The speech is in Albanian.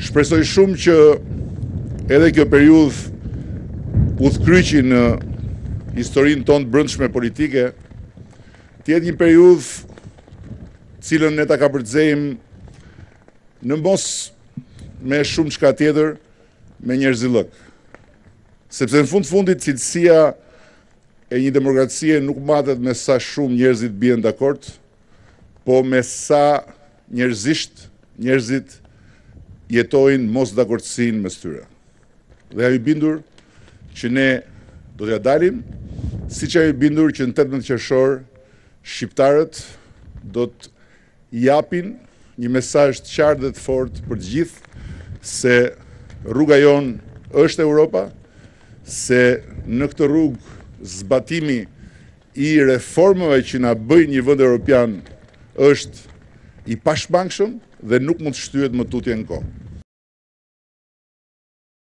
Shpresoj shumë që edhe kjo periudhë udhkryqi në historinë tonë të brendshme politike të jetë një periudhë cilën ne ta kapërcejmë në mos me shumë çka tjetër, me njerëzillëk. Sepse në fundit cilësia e një demokracie nuk matet me sa shumë njerëzit bien dakord, po me sa njerëzit jetojnë mos dakordsinë mes tyre. Dhe jam i bindur që ne do t'ja dalim, siç jam i bindur që në 18 qershor shqiptarët do të japin një mesazh të qartë dhe të fortë për të gjithë se rruga jonë është Europa, se në këtë rrugë zbatimi i reformave që na bëjnë një vend evropian është i pashmangshëm dhe nuk mund të shtyhet më tutje në kohë.